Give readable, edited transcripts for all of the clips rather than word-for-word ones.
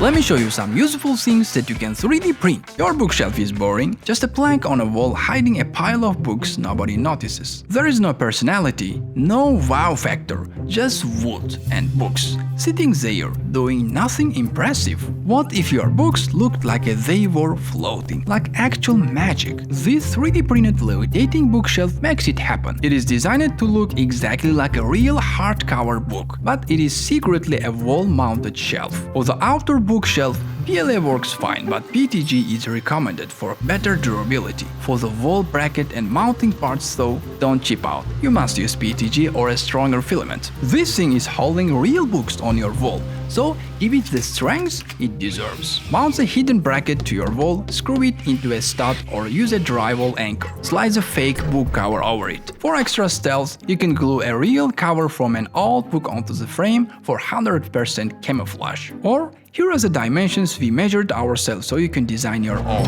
Let me show you some useful things that you can 3D print. Your bookshelf is boring, just a plank on a wall hiding a pile of books nobody notices. There is no personality, no wow factor, just wood and books sitting there doing nothing impressive. What if your books looked like they were floating, like actual magic? This 3D printed levitating bookshelf makes it happen. It is designed to look exactly like a real hardcover book, but it is secretly a wall-mounted shelf. For the outer bookshelf, PLA works fine, but PETG is recommended for better durability. For the wall bracket and mounting parts though, don't cheap out. You must use PETG or a stronger filament. This thing is holding real books on your wall, so give it the strength it deserves. Mount a hidden bracket to your wall, screw it into a stud or use a drywall anchor. Slide a fake book cover over it. For extra stealth, you can glue a real cover from an old book onto the frame for 100% camouflage. Or here are the dimensions we measured ourselves so you can design your own.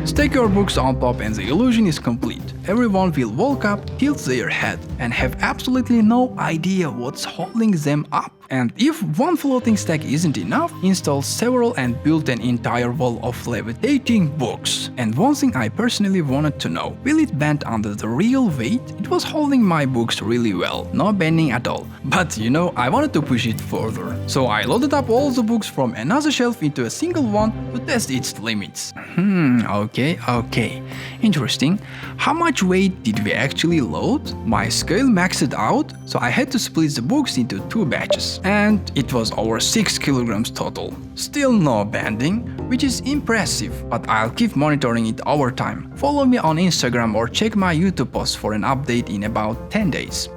Stack your books on top and the illusion is complete. Everyone will walk up, tilt their head, and have absolutely no idea what's holding them up. And if one floating stack isn't enough, install several and build an entire wall of levitating books. And one thing I personally wanted to know, will it bend under the real weight? It was holding my books really well, no bending at all. But you know, I wanted to push it further. So I loaded up all the books from another shelf into a single one to test its limits. Okay. Interesting. How much weight did we actually load? My scale maxed out, so I had to split the books into 2 batches. And it was over 6 kilograms total. Still no bending, which is impressive, but I'll keep monitoring it over time. Follow me on Instagram or check my YouTube post for an update in about 10 days.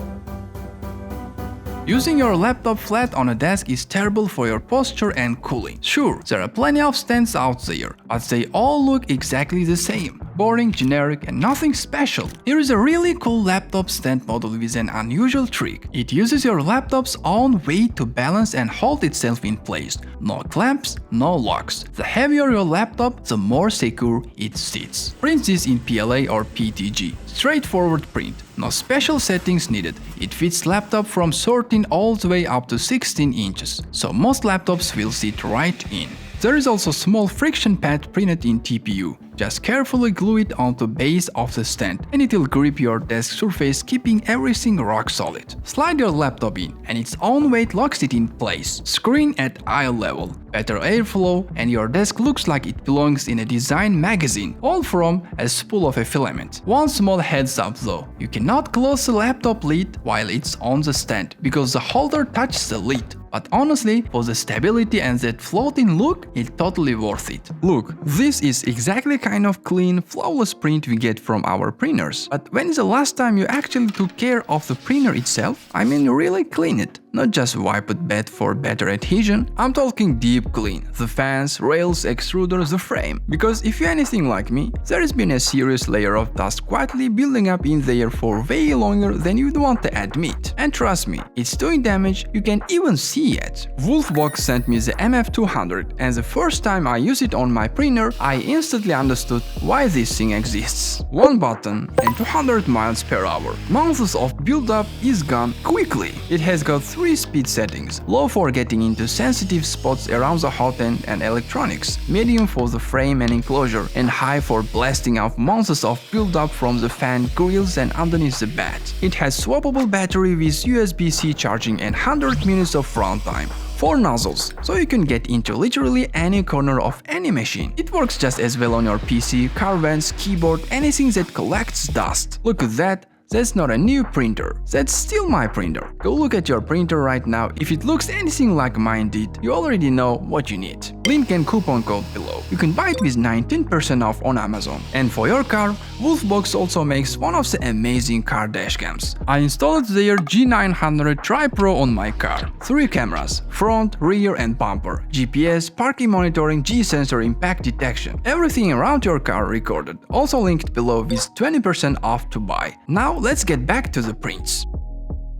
Using your laptop flat on a desk is terrible for your posture and cooling. Sure, there are plenty of stands out there, but they all look exactly the same. Boring, generic, and nothing special. Here is a really cool laptop stand model with an unusual trick. It uses your laptop's own weight to balance and hold itself in place. No clamps, no locks. The heavier your laptop, the more secure it sits. Print this in PLA or PETG. Straightforward print. No special settings needed. It fits laptop from 13 all the way up to 16 inches, so most laptops will sit right in. There is also small friction pad printed in TPU. Just carefully glue it onto the base of the stand and it will grip your desk surface, keeping everything rock solid. Slide your laptop in and its own weight locks it in place. Screen at eye level, better airflow, and your desk looks like it belongs in a design magazine, all from a spool of a filament. One small heads up though, you cannot close the laptop lid while it's on the stand because the holder touches the lid. But honestly, for the stability and that floating look, it's totally worth it. Look, this is exactly kind of clean, flawless print we get from our printers. But when is the last time you actually took care of the printer itself? I mean, really clean it. Not just wipe it bad for better adhesion. I'm talking deep clean. The fans, rails, extruders, the frame. Because if you're anything like me, there has been a serious layer of dust quietly building up in there for way longer than you'd want to admit. And trust me, it's doing damage you can even see it. Wolfbox sent me the MF200 and the first time I used it on my printer, I instantly understood why this thing exists. One button and 200 miles per hour. Months of build-up is gone quickly. It has got 3 speed settings: low for getting into sensitive spots around the hot end and electronics, medium for the frame and enclosure, and high for blasting out months of build-up from the fan, grills, and underneath the bat. It has swappable battery with USB-C charging and 100 minutes of runtime. 4 nozzles, so you can get into literally any corner of any machine. It works just as well on your PC, car vents, keyboard, anything that collects dust. Look at that. That's not a new printer, that's still my printer. Go look at your printer right now. If it looks anything like mine did, you already know what you need. Link and coupon code below. You can buy it with 19% off on Amazon. And for your car, Wolfbox also makes one of the amazing car dashcams. I installed their G900 Tri-Pro on my car. 3 cameras, front, rear and bumper, GPS, parking monitoring, G-sensor impact detection. Everything around your car recorded. Also linked below with 20% off to buy. Now let's get back to the prints.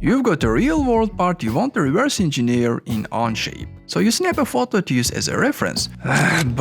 You've got a real-world part you want to reverse engineer in Onshape. so you snap a photo to use as a reference.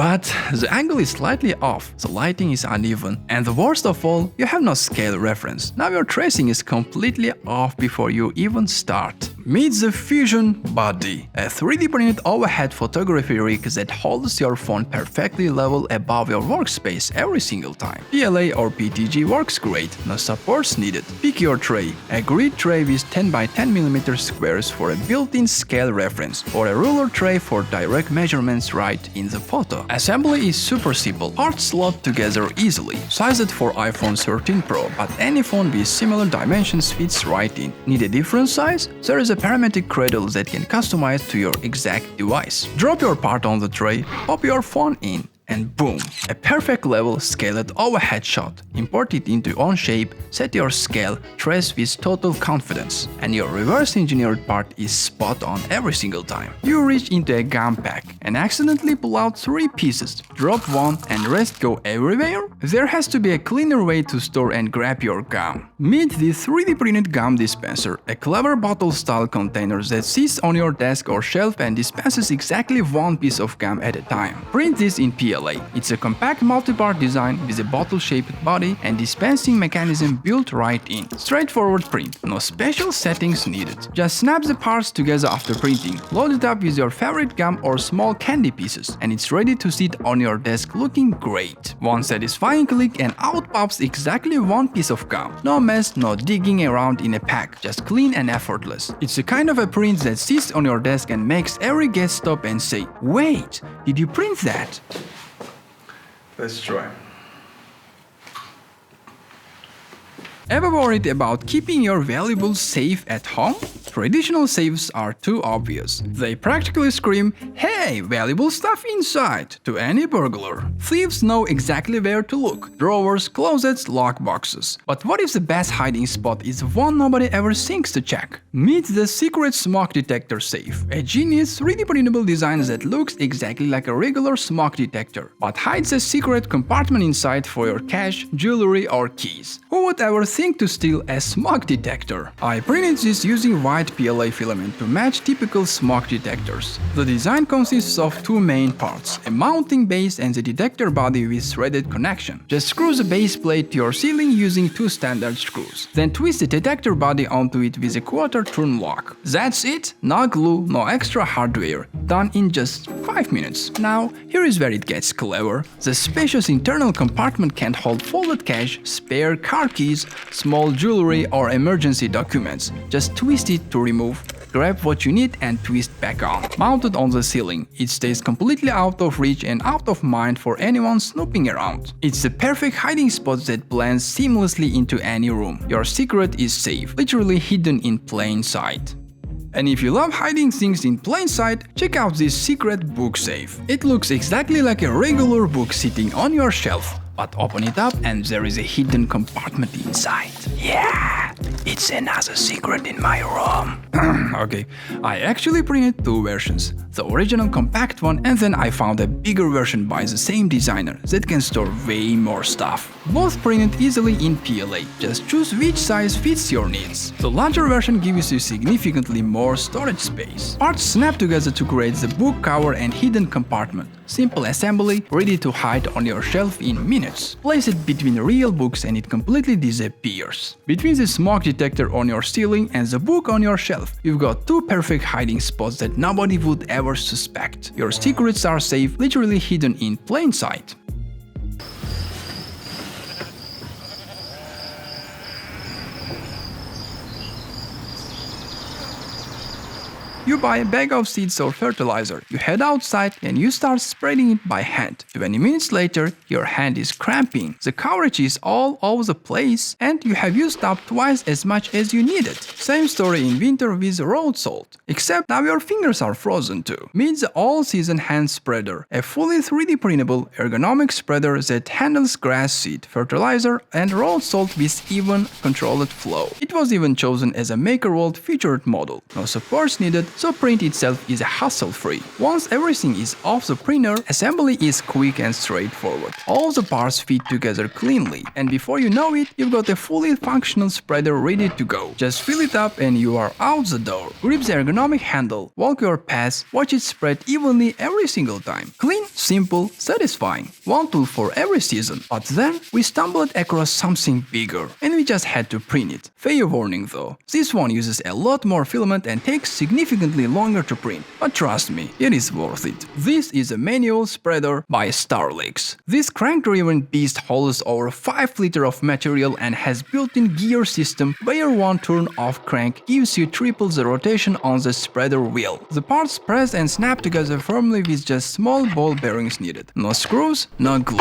But the angle is slightly off, the lighting is uneven, and the worst of all, you have no scale reference. Now your tracing is completely off before you even start. Meet the Fusion Body, a 3D printed overhead photography rig that holds your phone perfectly level above your workspace every single time. PLA or PTG works great, no supports needed. Pick your tray, a grid tray with 10 by 10 mm squares for a built-in scale reference, or a ruler tray for direct measurements right in the photo. Assembly is super simple, parts slot together easily. Sized for iPhone 13 Pro, but any phone with similar dimensions fits right in. Need a different size? There is a parametric cradle that can customize to your exact device. Drop your part on the tray, pop your phone in, and boom! A perfect level scaled overhead shot. Import it into Onshape, set your scale, trace with total confidence, and your reverse engineered part is spot on every single time. You reach into a gum pack and accidentally pull out 3 pieces, drop one and rest go everywhere? There has to be a cleaner way to store and grab your gum. Meet the 3D printed gum dispenser, a clever bottle-style container that sits on your desk or shelf and dispenses exactly 1 piece of gum at a time. Print this in PLA. It's a compact multi-part design with a bottle-shaped body and dispensing mechanism built right in. Straightforward print, no special settings needed. Just snap the parts together after printing, load it up with your favorite gum or small candy pieces, and it's ready to sit on your desk looking great. One satisfying click and out pops exactly 1 piece of gum. No mess, no digging around in a pack, just clean and effortless. It's a kind of a print that sits on your desk and makes every guest stop and say, "Wait, did you print that?" Let's try. Ever worried about keeping your valuables safe at home? Traditional safes are too obvious. They practically scream, "Hey, valuable stuff inside!" to any burglar. Thieves know exactly where to look: drawers, closets, lockboxes. But what if the best hiding spot is one nobody ever thinks to check? Meet the secret smoke detector safe, a genius 3D printable design that looks exactly like a regular smoke detector, but hides a secret compartment inside for your cash, jewelry, or keys. Who would ever think to steal a smoke detector? I printed this using white PLA filament to match typical smoke detectors. The design consists of 2 main parts, a mounting base and the detector body with threaded connection. Just screw the base plate to your ceiling using 2 standard screws. Then twist the detector body onto it with a 1/4 turn lock. That's it, no glue, no extra hardware. Done in just 5 minutes. Now, here is where it gets clever. The spacious internal compartment can hold folded cash, spare car keys, small jewelry, or emergency documents. Just twist it to remove, grab what you need and twist back on. Mounted on the ceiling, it stays completely out of reach and out of mind for anyone snooping around. It's the perfect hiding spot that blends seamlessly into any room. Your secret is safe, literally hidden in plain sight. And if you love hiding things in plain sight, check out this secret book safe. It looks exactly like a regular book sitting on your shelf. But open it up and there is a hidden compartment inside. Yeah, it's another secret in my room. Okay, I actually printed 2 versions. The original compact one, and then I found a bigger version by the same designer that can store way more stuff. Both printed easily in PLA, just choose which size fits your needs. The larger version gives you significantly more storage space. Parts snap together to create the book cover and hidden compartment. Simple assembly, ready to hide on your shelf in minutes. Place it between real books and it completely disappears. Between the smoke detector on your ceiling and the book on your shelf, you've got 2 perfect hiding spots that nobody would ever suspect. Your secrets are safe, literally hidden in plain sight. You buy a bag of seeds or fertilizer, you head outside and you start spreading it by hand. 20 minutes later, your hand is cramping, the coverage is all over the place, and you have used up twice as much as you needed. Same story in winter with road salt, except now your fingers are frozen too. Meet the all-season hand spreader, a fully 3D printable ergonomic spreader that handles grass seed, fertilizer, and road salt with even controlled flow. It was even chosen as a Maker World featured model. No supports needed, so print itself is hassle-free. Once everything is off the printer, assembly is quick and straightforward. All the parts fit together cleanly, and before you know it, you've got a fully functional spreader ready to go. Just fill it up and you are out the door. Grip the ergonomic handle, walk your path, watch it spread evenly every single time. Clean, simple, satisfying. One tool for every season. But then we stumbled across something bigger, and we just had to print it. Fair warning though, this one uses a lot more filament and takes significantly longer to print. But trust me, it is worth it. This is a manual spreader by Starlix. This crank-driven beast holds over 5 liters of material and has built-in gear system where one turn off crank gives you triple the rotation on the spreader wheel. The parts press and snap together firmly with just small ball bearings needed. No screws, no glue.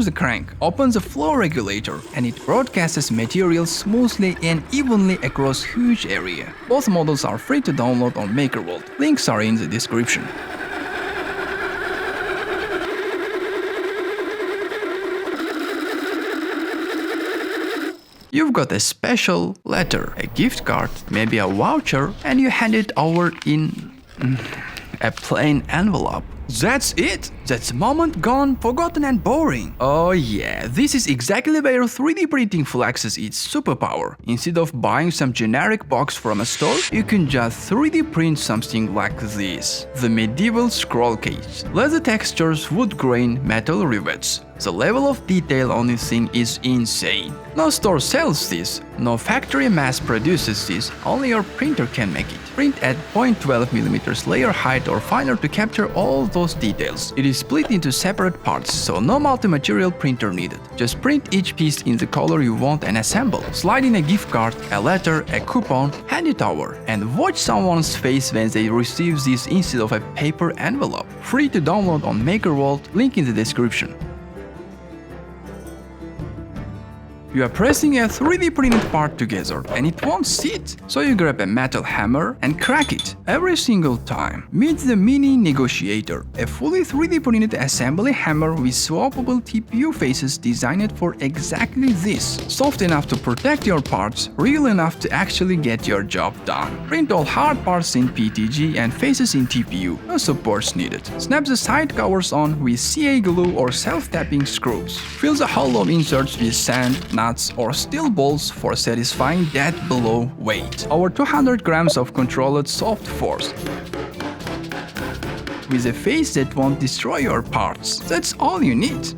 Turns the crank, opens the flow regulator, and it broadcasts material smoothly and evenly across huge area. Both models are free to download on MakerVault. Links are in the description. You've got a special letter, a gift card, maybe a voucher, and you hand it over in a plain envelope. That's it! That's a moment gone, forgotten and boring. Oh yeah, this is exactly where 3D printing flexes its superpower. Instead of buying some generic box from a store, you can just 3D print something like this. The medieval scroll case. Leather textures, wood grain, metal rivets. The level of detail on this thing is insane. No store sells this, no factory mass produces this, only your printer can make it. Print at 0.12mm layer height or finer to capture all those details. It is split into separate parts, so no multi-material printer needed. Just print each piece in the color you want and assemble. Slide in a gift card, a letter, a coupon, hand it over, and watch someone's face when they receive this instead of a paper envelope. Free to download on MakerVault, link in the description. You are pressing a 3D printed part together and it won't sit. So you grab a metal hammer and crack it every single time. Meet the mini Negotiator, a fully 3D printed assembly hammer with swappable TPU faces designed for exactly this. Soft enough to protect your parts, real enough to actually get your job done. Print all hard parts in PTG and faces in TPU, no supports needed. Snap the side covers on with CA glue or self-tapping screws. Fill the hollow inserts with sand, nuts or steel balls for satisfying that below weight. Over 200 grams of controlled soft force. With a face that won't destroy your parts. That's all you need.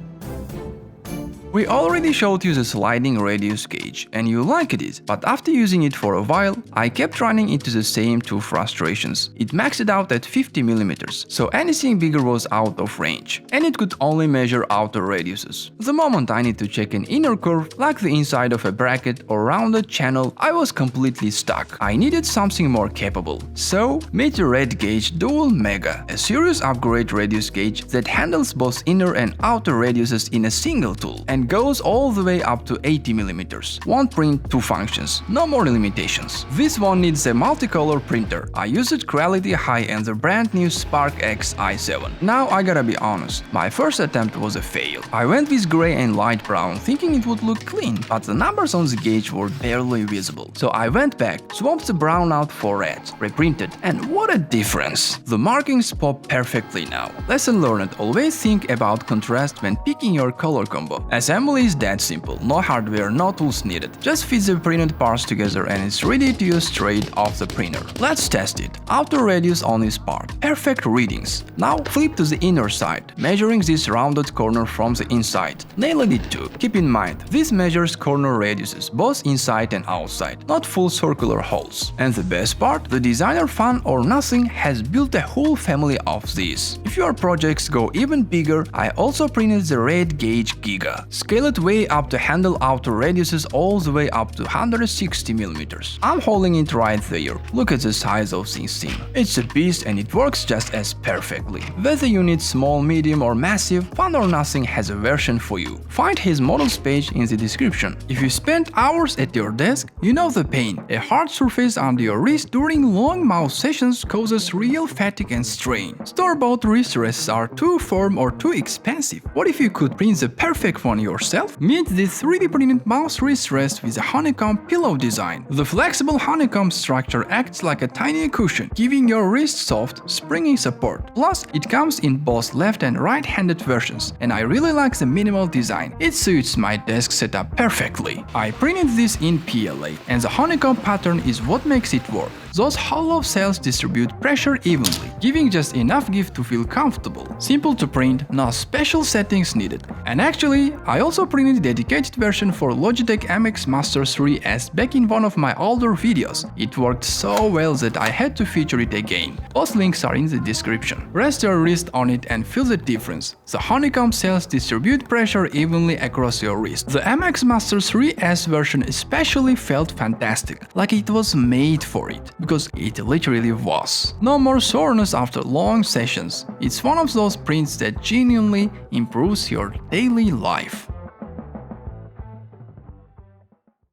We already showed you the sliding radius gauge and you liked it, but after using it for a while, I kept running into the same two frustrations. It maxed out at 50mm, so anything bigger was out of range, and it could only measure outer radiuses. The moment I need to check an inner curve, like the inside of a bracket or rounded channel, I was completely stuck. I needed something more capable. So, made the Red Gauge Dual Mega, a serious upgrade radius gauge that handles both inner and outer radiuses in a single tool, and goes all the way up to 80mm. One print, two functions, no more limitations. This one needs a multicolor printer. I used Quality High and the brand new Spark X i7. Now I gotta be honest, my first attempt was a fail. I went with gray and light brown thinking it would look clean, but the numbers on the gauge were barely visible. So I went back, swapped the brown out for red, reprinted, and what a difference! The markings pop perfectly now. Lesson learned, always think about contrast when picking your color combo. As assembly is that simple, no hardware, no tools needed. Just fit the printed parts together and it's ready to use straight off the printer. Let's test it. Outer radius on this part. Perfect readings. Now flip to the inner side, measuring this rounded corner from the inside. Nailed it too. Keep in mind, this measures corner radiuses both inside and outside, not full circular holes. And the best part, the designer Fun or Nothing has built a whole family of these. If your projects go even bigger, I also printed the red gauge Giga. Scale it way up to handle outer radiuses all the way up to 160mm. I'm holding it right there. Look at the size of this thing. It's a beast and it works just as perfectly. Whether you need small, medium or massive, Fun or Nothing has a version for you. Find his models page in the description. If you spend hours at your desk, you know the pain. A hard surface under your wrist during long mouse sessions causes real fatigue and strain. Store-bought wrist rests are too firm or too expensive. What if you could print the perfect one yourself? Meet this 3D printed mouse wrist rest with a honeycomb pillow design. The flexible honeycomb structure acts like a tiny cushion, giving your wrist soft, springy support. Plus, it comes in both left and right-handed versions, and I really like the minimal design. It suits my desk setup perfectly. I printed this in PLA, and the honeycomb pattern is what makes it work. Those hollow cells distribute pressure evenly, giving just enough give to feel comfortable. Simple to print, no special settings needed. And actually, I also printed a dedicated version for Logitech MX Master 3S back in one of my older videos. It worked so well that I had to feature it again. Both links are in the description. Rest your wrist on it and feel the difference. The honeycomb cells distribute pressure evenly across your wrist. The MX Master 3S version especially felt fantastic, like it was made for it. Because it literally was. No more soreness after long sessions. It's one of those prints that genuinely improves your daily life.